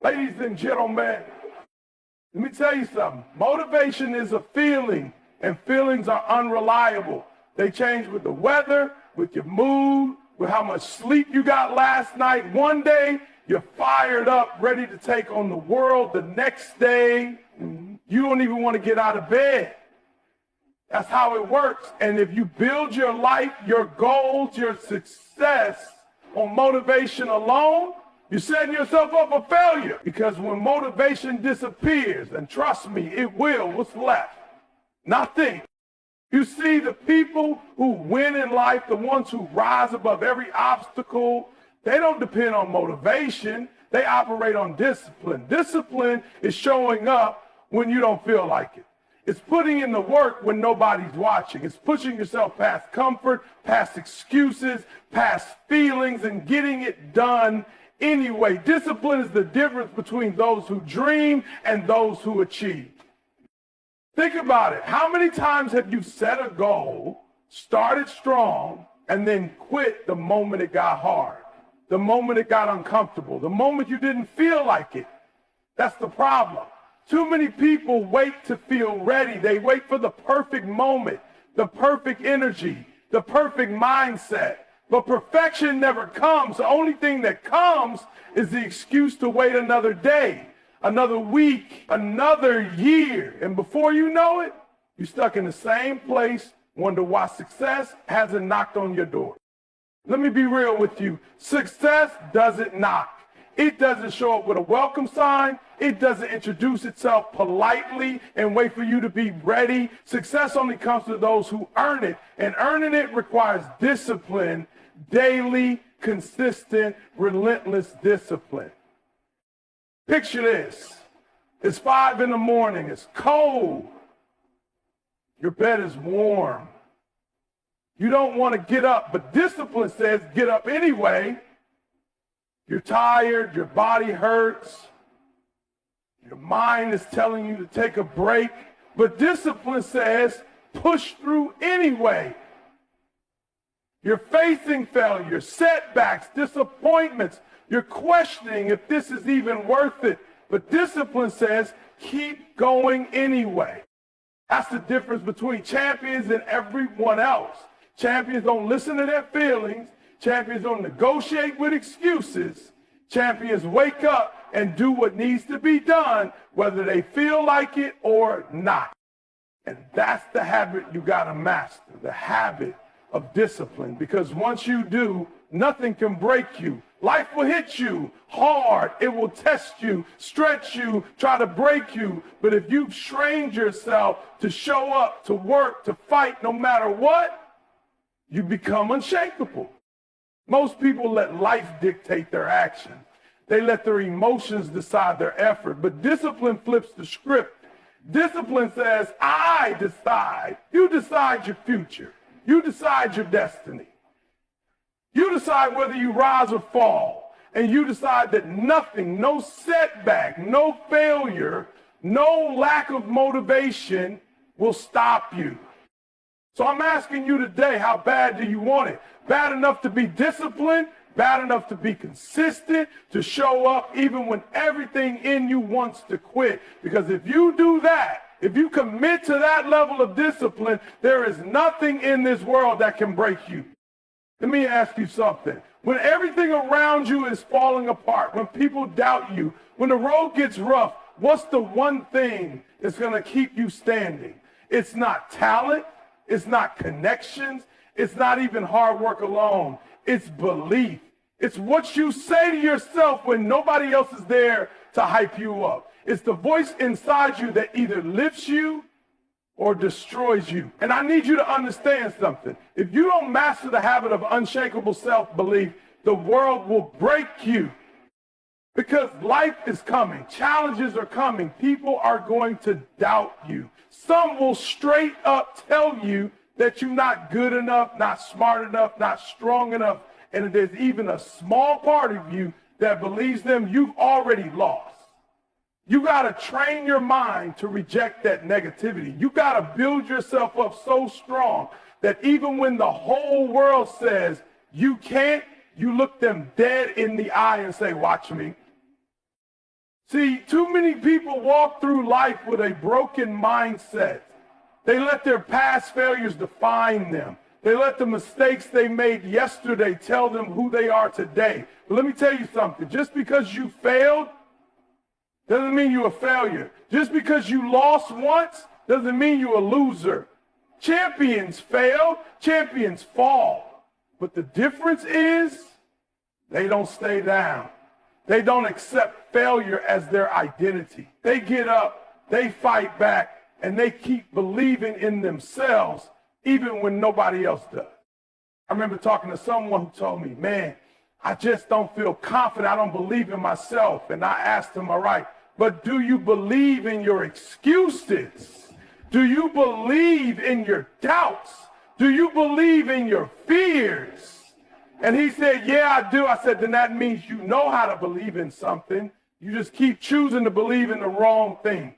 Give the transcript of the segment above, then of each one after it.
Ladies and gentlemen, let me tell you something. Motivation is a feeling, and feelings are unreliable. They change with the weather, with your mood, with how much sleep you got last night. One day, you're fired up, ready to take on the world. The next day, you don't even want to get out of bed. That's how it works. And if you build your life, your goals, your success on motivation alone, you're setting yourself up for failure. Because when motivation disappears, and trust me, it will, what's left? Nothing. You see, the people who win in life, the ones who rise above every obstacle, they don't depend on motivation. They operate on discipline. Discipline is showing up when you don't feel like it. It's putting in the work when nobody's watching. It's pushing yourself past comfort, past excuses, past feelings, and getting it done anyway. Discipline is the difference between those who dream and those who achieve. Think about it. How many times have you set a goal, started strong, and then quit the moment it got hard, the moment it got uncomfortable, the moment you didn't feel like it? That's the problem. Too many people wait to feel ready. They wait for the perfect moment, the perfect energy, the perfect mindset. But perfection never comes. The only thing that comes is the excuse to wait another day, another week, another year. And before you know it, you're stuck in the same place, wonder why success hasn't knocked on your door. Let me be real with you. Success doesn't knock. It doesn't show up with a welcome sign. It doesn't introduce itself politely and wait for you to be ready. Success only comes to those who earn it, and earning it requires discipline, daily, consistent, relentless discipline. Picture this. It's 5 in the morning. It's cold. Your bed is warm. You don't want to get up, but discipline says get up anyway. You're tired, your body hurts, your mind is telling you to take a break, but discipline says push through anyway. You're facing failure, setbacks, disappointments. You're questioning if this is even worth it, but discipline says keep going anyway. That's the difference between champions and everyone else. Champions don't listen to their feelings. Champions don't negotiate with excuses. Champions wake up and do what needs to be done, whether they feel like it or not. And that's the habit you got to master, the habit of discipline. Because once you do, nothing can break you. Life will hit you hard. It will test you, stretch you, try to break you. But if you've trained yourself to show up, to work, to fight no matter what, you become unshakable. Most people let life dictate their actions. They let their emotions decide their effort. But discipline flips the script. Discipline says, I decide. You decide your future. You decide your destiny. You decide whether you rise or fall. And you decide that nothing, no setback, no failure, no lack of motivation will stop you. So I'm asking you today, how bad do you want it? Bad enough to be disciplined, bad enough to be consistent, to show up even when everything in you wants to quit. Because if you do that, if you commit to that level of discipline, there is nothing in this world that can break you. Let me ask you something. When everything around you is falling apart, when people doubt you, when the road gets rough, what's the one thing that's going to keep you standing? It's not talent. It's not connections. It's not even hard work alone. It's belief. It's what you say to yourself when nobody else is there to hype you up. It's the voice inside you that either lifts you or destroys you. And I need you to understand something. If you don't master the habit of unshakable self-belief, the world will break you. Because life is coming. Challenges are coming. People are going to doubt you. Some will straight up tell you that you're not good enough, not smart enough, not strong enough. And if there's even a small part of you that believes them, you've already lost. You got to train your mind to reject that negativity. You got to build yourself up so strong that even when the whole world says you can't, you look them dead in the eye and say, watch me. See, too many people walk through life with a broken mindset. They let their past failures define them. They let the mistakes they made yesterday tell them who they are today. But let me tell you something. Just because you failed doesn't mean you're a failure. Just because you lost once doesn't mean you're a loser. Champions fail, champions fall. But the difference is they don't stay down. They don't accept failure as their identity. They get up, they fight back, and they keep believing in themselves even when nobody else does. I remember talking to someone who told me, man, I just don't feel confident. I don't believe in myself. And I asked him, all right, but do you believe in your excuses? Do you believe in your doubts? Do you believe in your fears? And he said, yeah, I do. I said, then that means you know how to believe in something. You just keep choosing to believe in the wrong thing.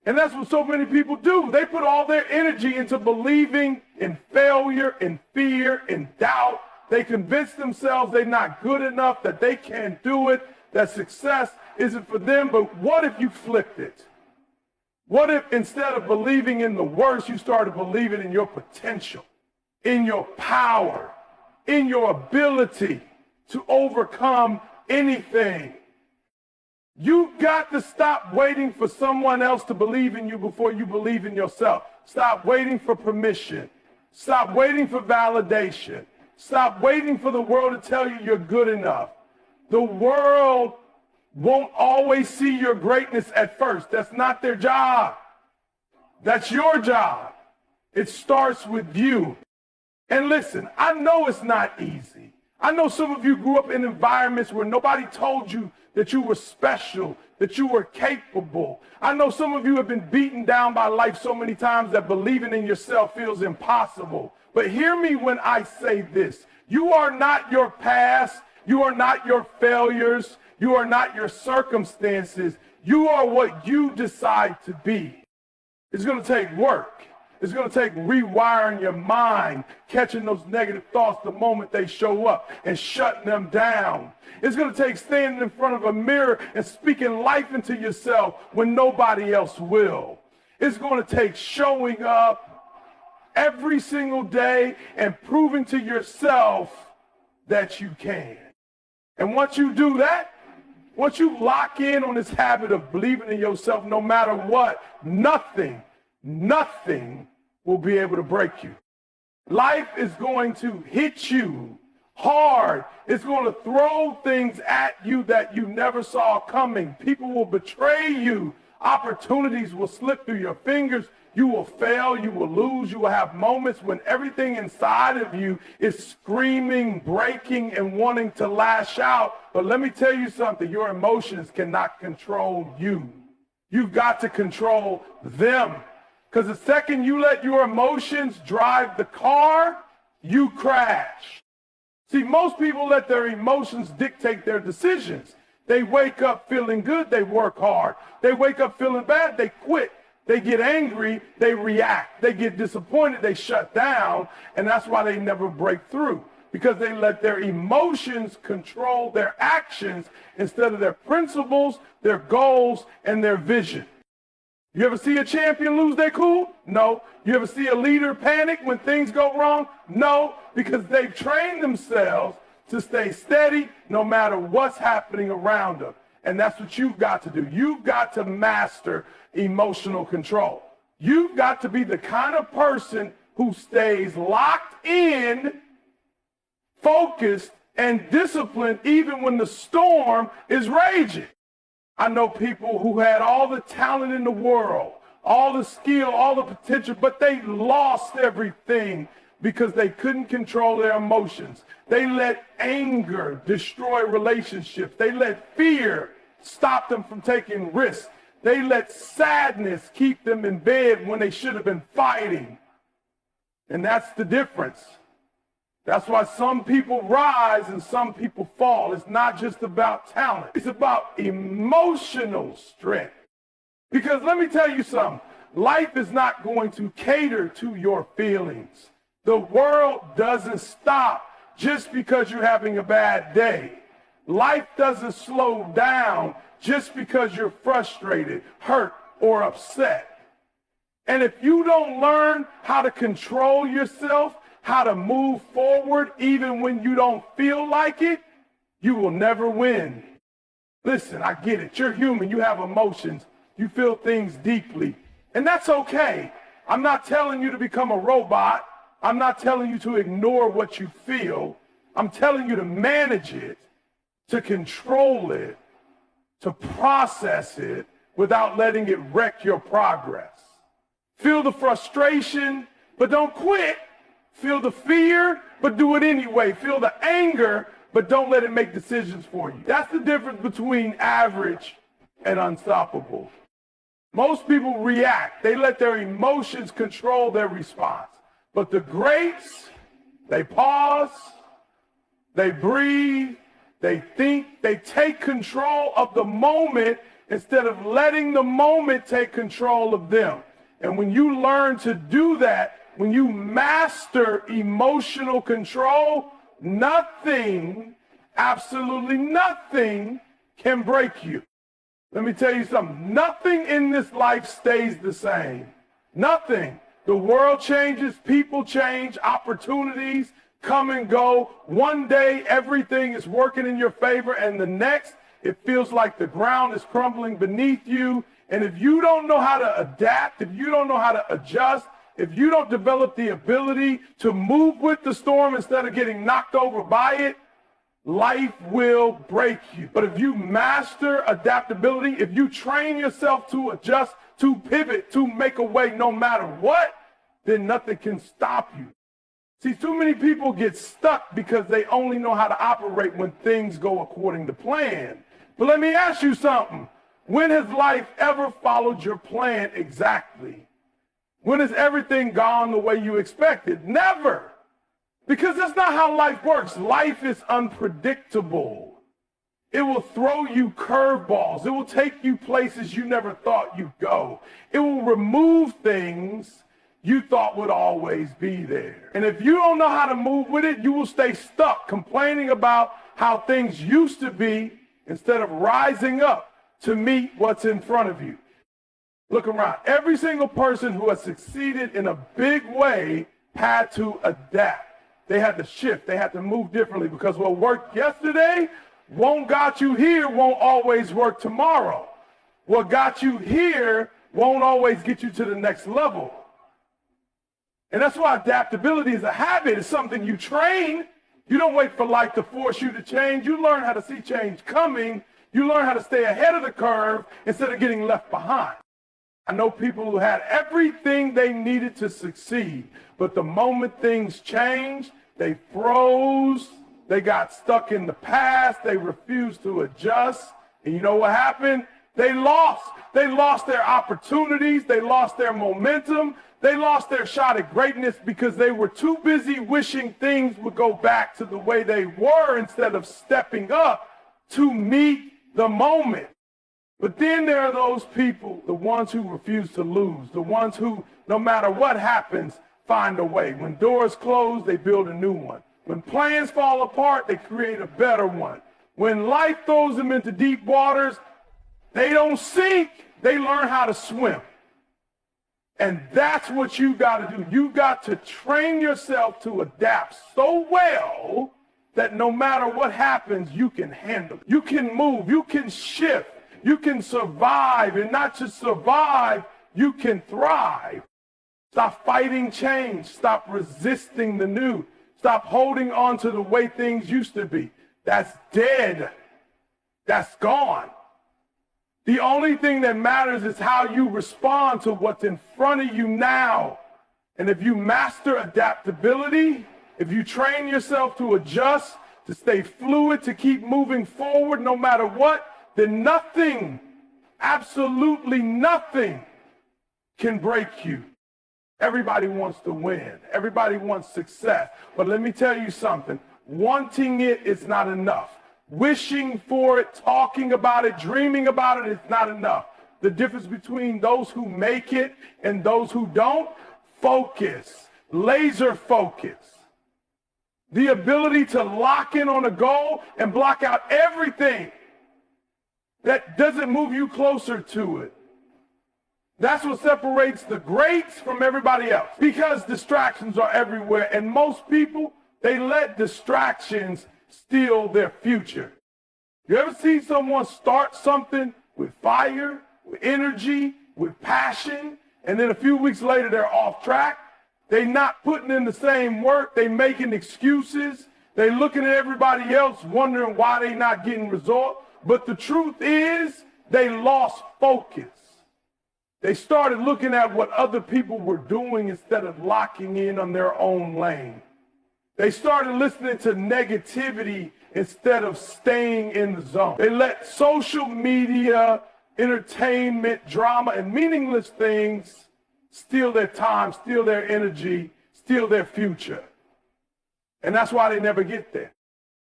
And that's what so many people do. They put all their energy into believing in failure, in fear, in doubt. They convince themselves they're not good enough, that they can't do it, that success isn't for them. But what if you flipped it? What if instead of believing in the worst, you started believing in your potential, in your power, in your ability to overcome anything? You've got to stop waiting for someone else to believe in you before you believe in yourself. Stop waiting for permission. Stop waiting for validation. Stop waiting for the world to tell you you're good enough. The world won't always see your greatness at first. That's not their job. That's your job. It starts with you. And listen, I know it's not easy. I know some of you grew up in environments where nobody told you that you were special, that you were capable. I know some of you have been beaten down by life so many times that believing in yourself feels impossible. But hear me when I say this. You are not your past. You are not your failures. You are not your circumstances. You are what you decide to be. It's going to take work. It's going to take rewiring your mind, catching those negative thoughts the moment they show up and shutting them down. It's going to take standing in front of a mirror and speaking life into yourself when nobody else will. It's going to take showing up every single day and proving to yourself that you can. And once you do that, once you lock in on this habit of believing in yourself, no matter what, nothing will be able to break you. Life is going to hit you hard. It's going to throw things at you that you never saw coming. People will betray you. Opportunities will slip through your fingers. You will fail. You will lose. You will have moments when everything inside of you is screaming, breaking, and wanting to lash out. But let me tell you something. Your emotions cannot control you. You've got to control them. Because the second you let your emotions drive the car, you crash. See, most people let their emotions dictate their decisions. They wake up feeling good, they work hard. They wake up feeling bad, they quit. They get angry, they react. They get disappointed, they shut down. And that's why they never break through. Because they let their emotions control their actions instead of their principles, their goals, and their vision. You ever see a champion lose their cool? No. You ever see a leader panic when things go wrong? No, because they've trained themselves to stay steady no matter what's happening around them. And that's what you've got to do. You've got to master emotional control. You've got to be the kind of person who stays locked in, focused, and disciplined even when the storm is raging. I know people who had all the talent in the world, all the skill, all the potential, but they lost everything because they couldn't control their emotions. They let anger destroy relationships. They let fear stop them from taking risks. They let sadness keep them in bed when they should have been fighting. And that's the difference. That's why some people rise and some people fall. It's not just about talent. It's about emotional strength. Because let me tell you something. Life is not going to cater to your feelings. The world doesn't stop just because you're having a bad day. Life doesn't slow down just because you're frustrated, hurt, or upset. And if you don't learn how to control yourself, how to move forward even when you don't feel like it, you will never win. Listen, I get it. You're human. You have emotions. You feel things deeply. And that's okay. I'm not telling you to become a robot. I'm not telling you to ignore what you feel. I'm telling you to manage it, to control it, to process it without letting it wreck your progress. Feel the frustration, but don't quit. Feel the fear, but do it anyway. Feel the anger, but don't let it make decisions for you. That's the difference between average and unstoppable. Most people react. They let their emotions control their response. But the greats, they pause, they breathe, they think, they take control of the moment instead of letting the moment take control of them. And when you learn to do that, when you master emotional control, nothing, absolutely nothing can break you. Let me tell you something. Nothing in this life stays the same. Nothing. The world changes, people change, opportunities come and go. One day, everything is working in your favor, and the next, it feels like the ground is crumbling beneath you. And if you don't know how to adapt, if you don't know how to adjust, if you don't develop the ability to move with the storm instead of getting knocked over by it, life will break you. But if you master adaptability, if you train yourself to adjust, to pivot, to make a way no matter what, then nothing can stop you. See, too many people get stuck because they only know how to operate when things go according to plan. But let me ask you something. When has life ever followed your plan exactly? When has everything gone the way you expected? Never. Because that's not how life works. Life is unpredictable. It will throw you curveballs. It will take you places you never thought you'd go. It will remove things you thought would always be there. And if you don't know how to move with it, you will stay stuck complaining about how things used to be instead of rising up to meet what's in front of you. Look around. Every single person who has succeeded in a big way had to adapt. They had to shift. They had to move differently because what worked yesterday won't got you here, won't always work tomorrow. What got you here won't always get you to the next level. And that's why adaptability is a habit. It's something you train. You don't wait for life to force you to change. You learn how to see change coming. You learn how to stay ahead of the curve instead of getting left behind. I know people who had everything they needed to succeed, but the moment things changed, they froze, they got stuck in the past, they refused to adjust, and you know what happened? They lost. They lost their opportunities, they lost their momentum, they lost their shot at greatness because they were too busy wishing things would go back to the way they were instead of stepping up to meet the moment. But then there are those people, the ones who refuse to lose, the ones who, no matter what happens, find a way. When doors close, they build a new one. When plans fall apart, they create a better one. When life throws them into deep waters, they don't sink, they learn how to swim. And that's what you got to do. You got to train yourself to adapt so well that no matter what happens, you can handle it. You can move, you can shift. You can survive, and not just survive, you can thrive. Stop fighting change. Stop resisting the new. Stop holding on to the way things used to be. That's dead. That's gone. The only thing that matters is how you respond to what's in front of you now. And if you master adaptability, if you train yourself to adjust, to stay fluid, to keep moving forward no matter what, then nothing, absolutely nothing can break you. Everybody wants to win. Everybody wants success. But let me tell you something. Wanting it is not enough. Wishing for it, talking about it, dreaming about it is not enough. The difference between those who make it and those who don't, focus, laser focus. The ability to lock in on a goal and block out everything that doesn't move you closer to it. That's what separates the greats from everybody else, because distractions are everywhere, and most people, they let distractions steal their future. You ever see someone start something with fire, with energy, with passion, and then a few weeks later they're off track? They not putting in the same work, they making excuses, they looking at everybody else wondering why they not getting results. But the truth is, they lost focus. They started looking at what other people were doing instead of locking in on their own lane. They started listening to negativity instead of staying in the zone. They let social media, entertainment, drama, and meaningless things steal their time, steal their energy, steal their future. And that's why they never get there.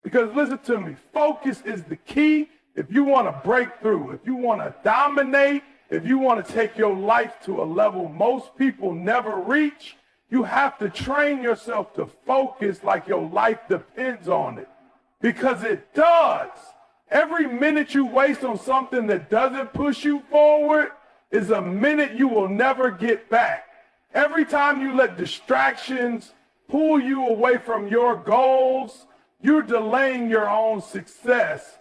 Because listen to me, focus is the key. If you want to break through, if you want to dominate, if you want to take your life to a level most people never reach, you have to train yourself to focus like your life depends on it. Because it does. Every minute you waste on something that doesn't push you forward is a minute you will never get back. Every time you let distractions pull you away from your goals, you're delaying your own success.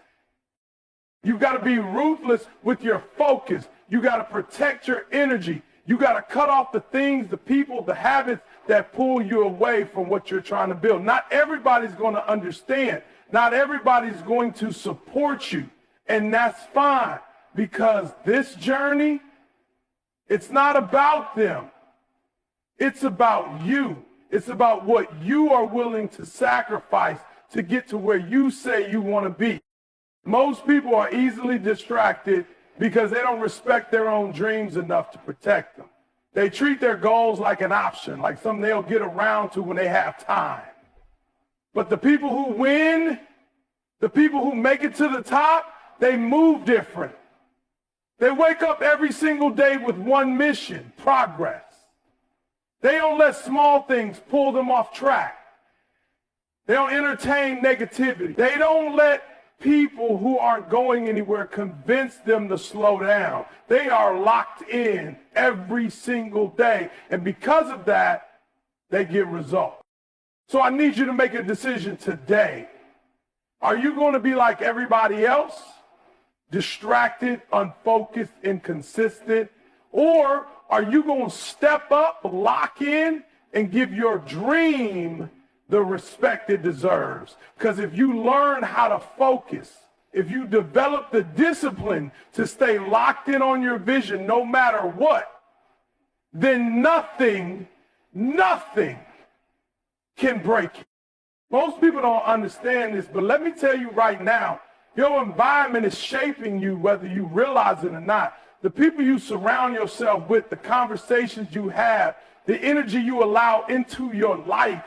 You've got to be ruthless with your focus. You got to protect your energy. You got to cut off the things, the people, the habits that pull you away from what you're trying to build. Not everybody's going to understand. Not everybody's going to support you. And that's fine, because this journey, it's not about them. It's about you. It's about what you are willing to sacrifice to get to where you say you want to be. Most people are easily distracted because they don't respect their own dreams enough to protect them. They treat their goals like an option, like something they'll get around to when they have time. But the people who win, the people who make it to the top, they move different. They wake up every single day with one mission: progress. They don't let small things pull them off track. They don't entertain negativity. They don't let people who aren't going anywhere convince them to slow down. They are locked in every single day. And because of that, they get results. So I need you to make a decision today. Are you going to be like everybody else? Distracted, unfocused, inconsistent? Or are you going to step up, lock in, and give your dream the respect it deserves? Because if you learn how to focus, if you develop the discipline to stay locked in on your vision no matter what, then nothing can break you. Most people don't understand this, but let me tell you right now, your environment is shaping you whether you realize it or not. The people you surround yourself with, the conversations you have, the energy you allow into your life,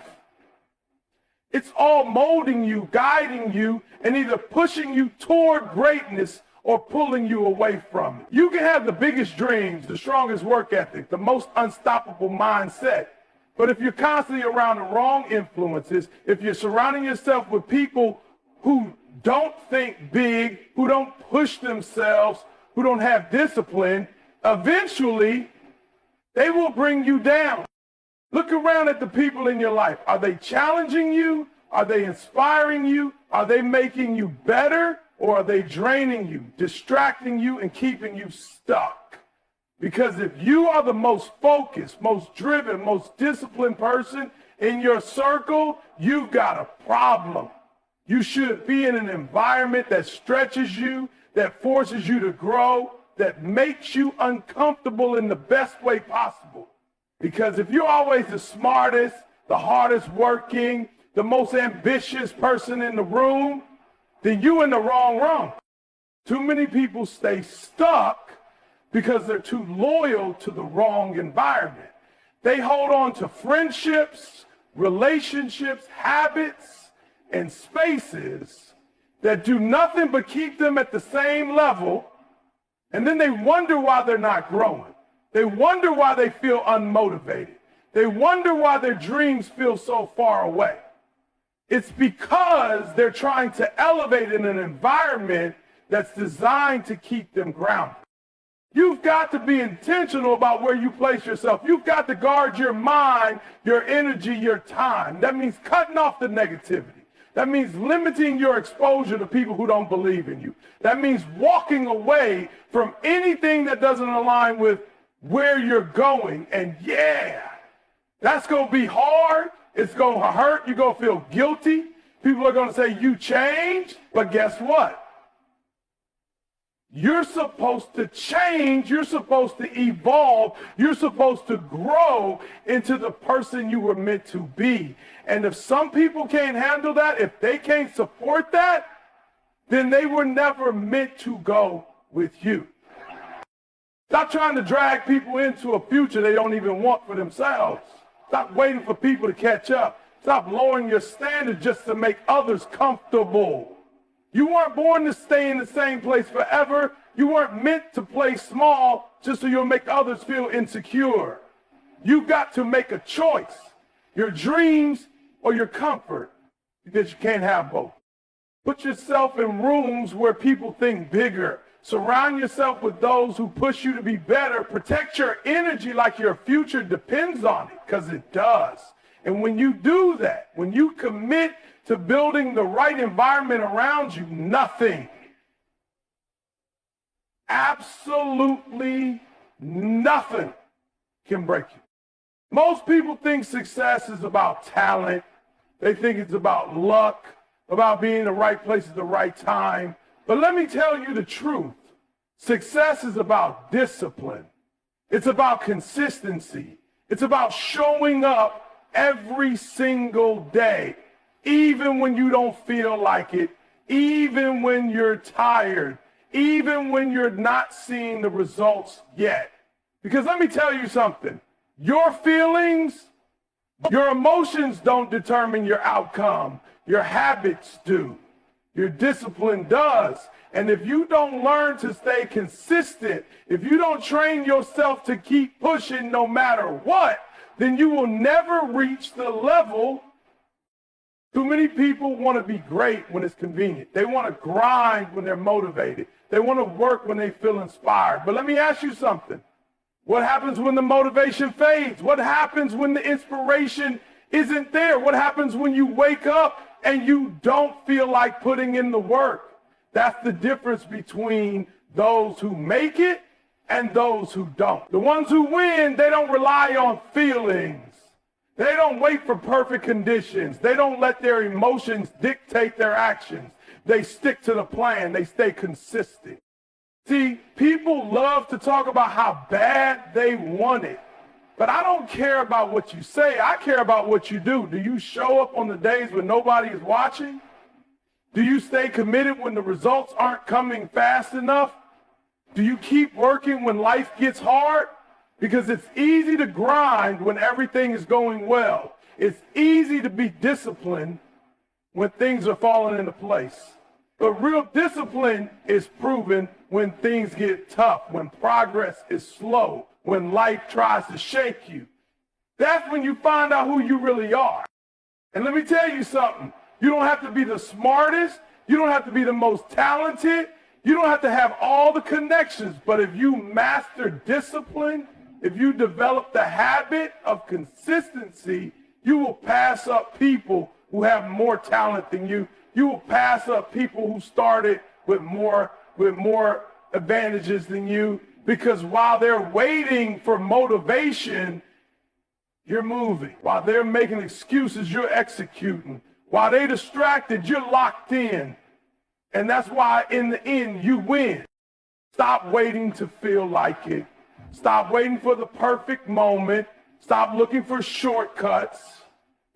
it's all molding you, guiding you, and either pushing you toward greatness or pulling you away from it. You can have the biggest dreams, the strongest work ethic, the most unstoppable mindset. But if you're constantly around the wrong influences, if you're surrounding yourself with people who don't think big, who don't push themselves, who don't have discipline, eventually they will bring you down. Look around at the people in your life. Are they challenging you? Are they inspiring you? Are they making you better? Or are they draining you, distracting you, and keeping you stuck? Because if you are the most focused, most driven, most disciplined person in your circle, you've got a problem. You should be in an environment that stretches you, that forces you to grow, that makes you uncomfortable in the best way possible. Because if you're always the smartest, the hardest working, the most ambitious person in the room, then you're in the wrong room. Too many people stay stuck because they're too loyal to the wrong environment. They hold on to friendships, relationships, habits, and spaces that do nothing but keep them at the same level, and then they wonder why they're not growing. They wonder why they feel unmotivated. They wonder why their dreams feel so far away. It's because they're trying to elevate in an environment that's designed to keep them grounded. You've got to be intentional about where you place yourself. You've got to guard your mind, your energy, your time. That means cutting off the negativity. That means limiting your exposure to people who don't believe in you. That means walking away from anything that doesn't align with where you're going. And yeah, that's going to be hard. It's going to hurt. You're going to feel guilty. People are going to say you changed. But guess what? You're supposed to change. You're supposed to evolve. You're supposed to grow into the person you were meant to be. And if some people can't handle that, if they can't support that, then they were never meant to go with you. Stop trying to drag people into a future they don't even want for themselves. Stop waiting for people to catch up. Stop lowering your standards just to make others comfortable. You weren't born to stay in the same place forever. You weren't meant to play small just so you'll make others feel insecure. You've got to make a choice, your dreams or your comfort, because you can't have both. Put yourself in rooms where people think bigger. Surround yourself with those who push you to be better. Protect your energy like your future depends on it, because it does. And when you do that, when you commit to building the right environment around you, nothing, absolutely nothing can break you. Most people think success is about talent. They think it's about luck, about being in the right place at the right time. But let me tell you the truth. Success is about discipline. It's about consistency. It's about showing up every single day, even when you don't feel like it, even when you're tired, even when you're not seeing the results yet. Because let me tell you something, your feelings, your emotions don't determine your outcome. Your habits do. Your discipline does. And if you don't learn to stay consistent, if you don't train yourself to keep pushing no matter what, then you will never reach the level. Too many people want to be great when it's convenient. They want to grind when they're motivated. They want to work when they feel inspired. But let me ask you something. What happens when the motivation fades? What happens when the inspiration isn't there? What happens when you wake up and you don't feel like putting in the work? That's the difference between those who make it and those who don't. The ones who win, they don't rely on feelings. They don't wait for perfect conditions. They don't let their emotions dictate their actions. They stick to the plan. They stay consistent. See, people love to talk about how bad they want it. But I don't care about what you say. I care about what you do. Do you show up on the days when nobody is watching? Do you stay committed when the results aren't coming fast enough? Do you keep working when life gets hard? Because it's easy to grind when everything is going well. It's easy to be disciplined when things are falling into place. But real discipline is proven when things get tough, when progress is slow, when life tries to shake you. That's when you find out who you really are. And let me tell you something. You don't have to be the smartest. You don't have to be the most talented. You don't have to have all the connections. But if you master discipline, if you develop the habit of consistency, you will pass up people who have more talent than you. You will pass up people who started with more advantages than you, because while they're waiting for motivation, you're moving. While they're making excuses, you're executing. While they're distracted, you're locked in. And that's why in the end, you win. Stop waiting to feel like it. Stop waiting for the perfect moment. Stop looking for shortcuts.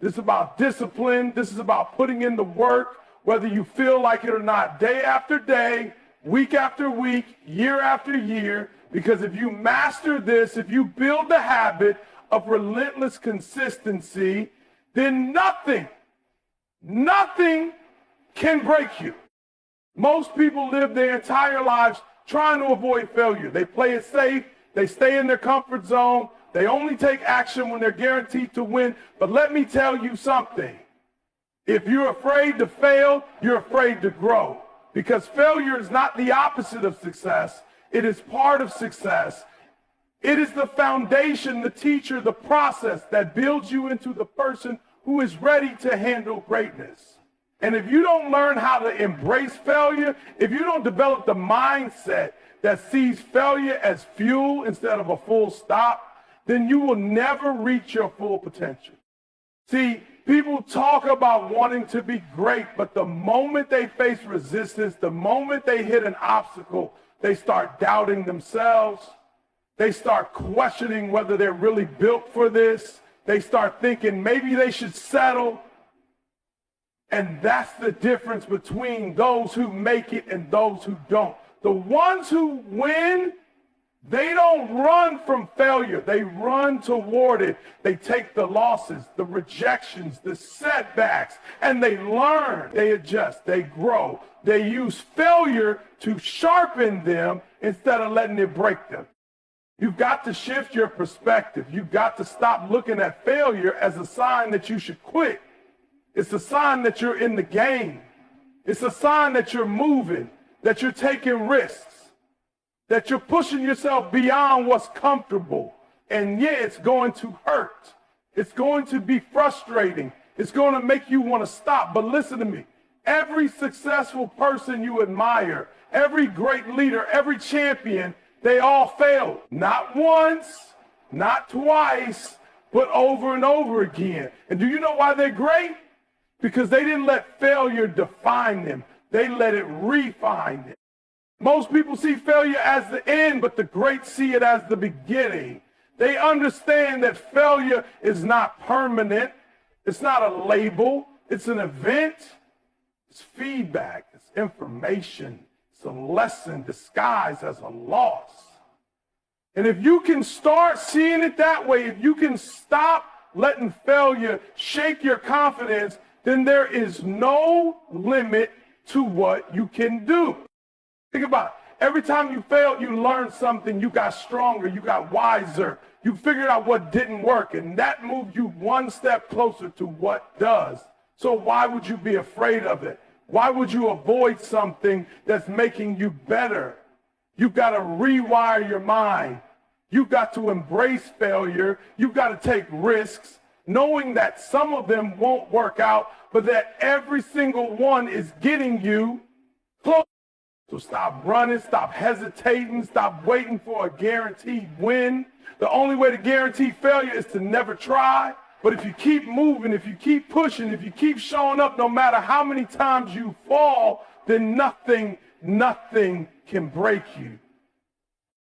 This is about discipline. This is about putting in the work, whether you feel like it or not, day after day, week after week, year after year. Because if you master this, if you build the habit of relentless consistency, then nothing can break you. Most people live their entire lives trying to avoid failure. They play it safe. They stay in their comfort zone. They only take action when they're guaranteed to win. But let me tell you something. If you're afraid to fail, you're afraid to grow. Because failure is not the opposite of success. It is part of success. It is the foundation, the teacher, the process that builds you into the person who is ready to handle greatness. And if you don't learn how to embrace failure, if you don't develop the mindset that sees failure as fuel instead of a full stop, then you will never reach your full potential. See, people talk about wanting to be great, but the moment they face resistance, the moment they hit an obstacle, they start doubting themselves. They start questioning whether they're really built for this. They start thinking maybe they should settle. And that's the difference between those who make it and those who don't. The ones who win, they don't run from failure. They run toward it. They take the losses, the rejections, the setbacks, and they learn. They adjust. They grow. They use failure to sharpen them instead of letting it break them. You've got to shift your perspective. You've got to stop looking at failure as a sign that you should quit. It's a sign that you're in the game. It's a sign that you're moving, that you're taking risks, that you're pushing yourself beyond what's comfortable. And yeah, it's going to hurt. It's going to be frustrating. It's going to make you want to stop. But listen to me. Every successful person you admire, every great leader, every champion, they all failed. Not once, not twice, but over and over again. And do you know why they're great? Because they didn't let failure define them. They let it refine them. Most people see failure as the end, but the greats see it as the beginning. They understand that failure is not permanent. It's not a label. It's an event. It's feedback. It's information. It's a lesson disguised as a loss. And if you can start seeing it that way, if you can stop letting failure shake your confidence, then there is no limit to what you can do. Think about it. Every time you failed, you learned something. You got stronger. You got wiser. You figured out what didn't work, and that moved you one step closer to what does. So why would you be afraid of it? Why would you avoid something that's making you better? You've got to rewire your mind. You've got to embrace failure. You've got to take risks, knowing that some of them won't work out, but that every single one is getting you close. So stop running, stop hesitating, stop waiting for a guaranteed win. The only way to guarantee failure is to never try. But if you keep moving, if you keep pushing, if you keep showing up, no matter how many times you fall, then nothing can break you.